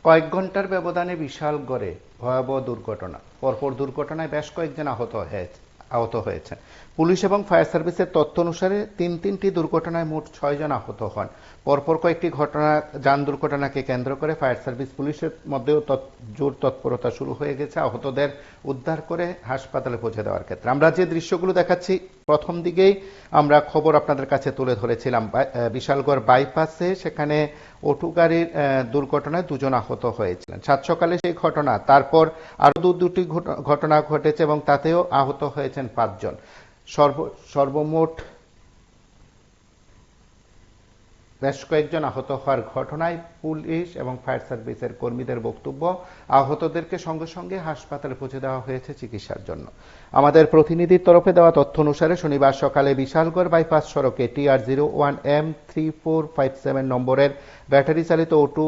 কয়েক ঘন্টার ব্যবধানে বিশালগড়ে ভয়াবহ দুর্ঘটনা। পরপর দুর্ঘটনায় বেশ কয়েকজন আহত হয়েছেন। পুলিশ এবং ফায়ার সার্ভিসের তথ্য অনুসারে তিনটি দুর্ঘটনায় মোট 6 জন আহত হন। পরপর কয়েকটি যান দুর্ঘটনাকে কেন্দ্র করে ফায়ার সার্ভিস পুলিশের মধ্যেও জোর তৎপরতা শুরু হয়ে গেছে আহতদের উদ্ধার করে হাসপাতালে পৌঁছে দেওয়ার ক্ষেত্রে। আমরা যে দৃশ্যগুলো দেখাচ্ছি, প্রথম দিকেই আমরা খবর আপনাদের কাছে তুলে ধরেছিলাম বিশালগড় বাইপাসে, সেখানে অটো গাড়ির দুর্ঘটনায় 2 জন আহত হয়েছিলেন সাত সকালে সেই ঘটনা। তারপর আরো দুটি ঘটনা ঘটেছে এবং তাতেও আহত হয়েছেন 5 জন। সর্বমোট বেশ কয়েকজন আহত হওয়ার ঘটনায় পুলিশ এবং ফায়ার সার্ভিসের কর্মীদের বক্তব্য, আহতদেরকে সঙ্গে সঙ্গে হাসপাতালে পৌঁছে দেওয়া হয়েছে চিকিৎসার জন্য। আমাদের প্রতিনিধির তরফে দেওয়া তথ্য অনুসারে শনিবার সকালে বিশালগড় বাইপাস সড়কে TR01M3457 নম্বরের ব্যাটারি চালিত অটো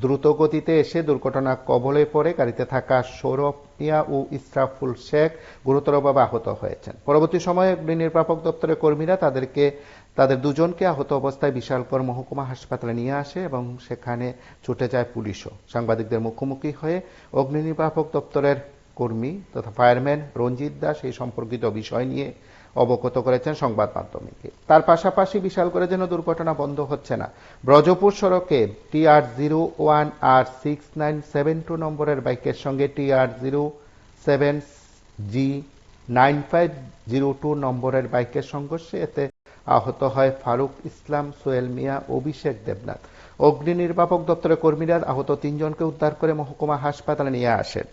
দ্রুত গতিতে এসে দুর্ঘটনা কবলে পড়ে গাড়িতে থাকা সৌরভ মিয়া ও ইসরাফুল শেখ গুরুতরভাবে আহত হয়েছেন। পরবর্তী সময়ে অগ্নি নির্বাপক দপ্তরের কর্মীরা তাদের 2জনকে আহত অবস্থায় বিশালগড় মহকুমা হাসপাতালে নিয়ে আসে এবং সেখানে ছুটে যায় পুলিশও। সাংবাদিকদের মুখোমুখি হয়ে অগ্নি নির্বাপক দপ্তরের কর্মী তথা ফায়ারম্যান রঞ্জিত দাস এই সম্পর্কিত বিষয় নিয়ে অবগত করেছেন সংবাদ মাধ্যমকে। তার পাশাপাশি বিশালগড়ে যেন দুর্ঘটনা বন্ধ হচ্ছে না। ব্রজপুর সড়কে TR01R6972 নম্বরের বাইকের সঙ্গে TR07G9502 নম্বরের বাইকের সংঘর্ষে এতে আহত হয় ফারুক ইসলাম, সোহেল মিয়া, অভিষেক দেবনাথ। অগ্নি নির্বাপক দপ্তরের কর্মীরা আহত 3জনকে উদ্ধার করে মহকুমা হাসপাতালে নিয়ে আসেন।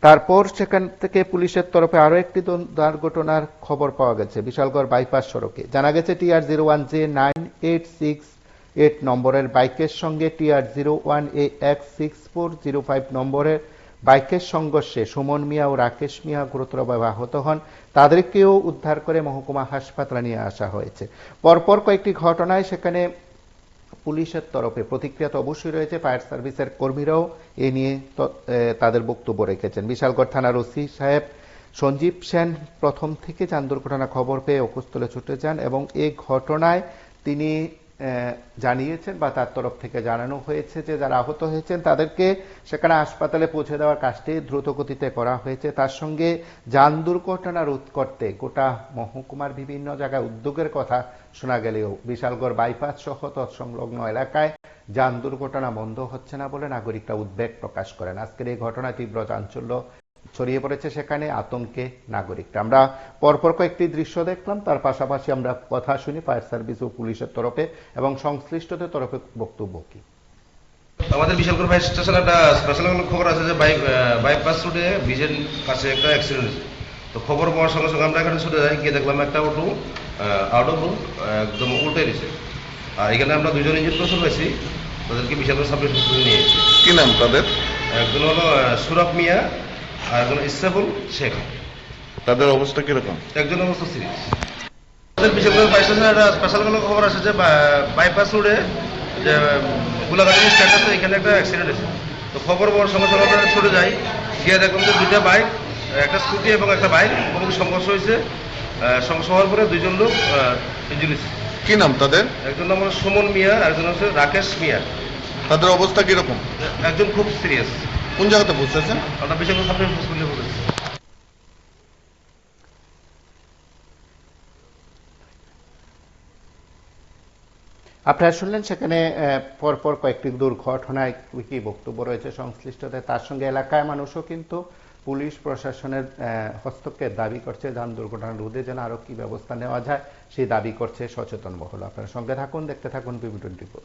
তারপর সেখান থেকে পুলিশের তরফে আরো একটি দুর্ঘটনার খবর পাওয়া গেছে বিশালগড় বাইপাস সড়কে। জানা গেছে TR01J9868 নম্বরের বাইকের সঙ্গে TR01AX6405 নম্বরের বাইকের সংঘর্ষে সুমন মিয়া ও রাকেশ মিয়া গুরুতরভাবে আহত হন। তাদেরকেও উদ্ধার করে মহকুমা হাসপাতালে নিয়ে আসা হয়েছে। পরপর কয়েকটি ঘটনায় সেখানে পুলিশের তরফে প্রতিক্রিয়া তো অবশ্যই রয়েছে, ফায়ার সার্ভিসের কর্মীরাও এ নিয়ে তাদের বক্তব্য রেখেছেন। বিশালগড় থানার ওসি সাহেব সঞ্জীব সেন প্রথম থেকে যান দুর্ঘটনা খবর পেয়ে উপস্থলে ছুটে যান এবং এই ঘটনায় তিনি জানিয়েছেন বা তার তরফ থেকে জানানো হয়েছে যে যারা আহত হয়েছেন তাদেরকে সেখানে হাসপাতালে পৌঁছে দেওয়ার কাজটি দ্রুত গতিতে করা হয়েছে। তার সঙ্গে যান দুর্ঘটনা রোধ করতে গোটা মহকুমার বিভিন্ন জায়গায় উদ্যোগের কথা শোনা গেলেও বিশালগড় বাইপাস সহ তৎসংলগ্ন এলাকায় যান দুর্ঘটনা বন্ধ হচ্ছে না বলে নাগরিকরা উদ্বেগ প্রকাশ করেন। আজকের এই ঘটনায় তীব্র চাঞ্চল্য ছড়িয়ে পড়েছে সেখানে, আতঙ্কে নাগরিকরা। আমরা পরপর কয়েকটি দৃশ্য দেখলাম, তার পাশাপাশি আমরা কথা শুনি ফায়ার সার্ভিস ও পুলিশের তরফে এবং সংশ্লিষ্টদের তরফে বক্তব্য কি। আমাদের বিশালগড় ফায়ার স্টেশনে একটা স্পেশাল খবর আছে যে বাইপাস রোডে ব্রিজের কাছে একটা অ্যাক্সিডেন্ট হয়েছে। তো খবর পাওয়ার সঙ্গে সঙ্গে আমরা এখানে ছুটে যাই, গিয়ে দেখলাম একটা অটো আউট অফ রুট একদম উল্টে দিয়েছে। আর এখানে আমরা 2জন ইঞ্জিন কৌশল পাইছি, তাদেরকে বিশালগড় সাব ডিভিশনে নিয়ে এসেছি। কি নাম তাদের? একজন হলো সৌরভ মিয়া আর একজন ইসরাফুল শেখ। তাদের অবস্থা কিরকম? একজনের অবস্থা সিরিয়াস। আমাদের বিশালগড় ফায়ার স্টেশনে একটা স্পেশাল খবর আছে যে বাইপাস রোডে যে গোলাঘাটের স্ট্যান্ড আছে, এখানে একটা অ্যাক্সিডেন্ট হয়েছে। তো খবর পাওয়ার সঙ্গে সঙ্গে আমরা ছুটে যাই, গিয়ে দেখলাম যে 2টা বাইক, একটা স্কুটি এবং একটা বাইক মুখোমুখি সংঘর্ষ হয়েছে। সংঘর্ষ হওয়ার পরে 2জন লোক ইনজুরি হয়েছে। কি নাম তাদের? একজন নাম হলো সুমন মিয়া, একজন হচ্ছে রাকেশ মিয়া। তাদের অবস্থা কিরকম? একজন খুব সিরিয়াস। কোন জায়গাতে পৌঁছেছেন? আমরা বিশালগড় সাব ডিভিশন হসপিটালে পৌঁছেছি। আপনারা শুনলেন সেখানে পরপর কয়েকটি দুর্ঘটনায় কি বক্তব্য রয়েছে সংশ্লিষ্টদের। তার সঙ্গে এলাকায় মানুষও কিন্তু পুলিশ প্রশাসনের হস্তক্ষেপ দাবি করছে, যান দুর্ঘটনা রোধে যেন আরো কি ব্যবস্থা নেওয়া যায় সেই দাবি করছে সচেতন মহল। আপনারা সঙ্গে থাকুন, দেখতে থাকুন বিবি 24।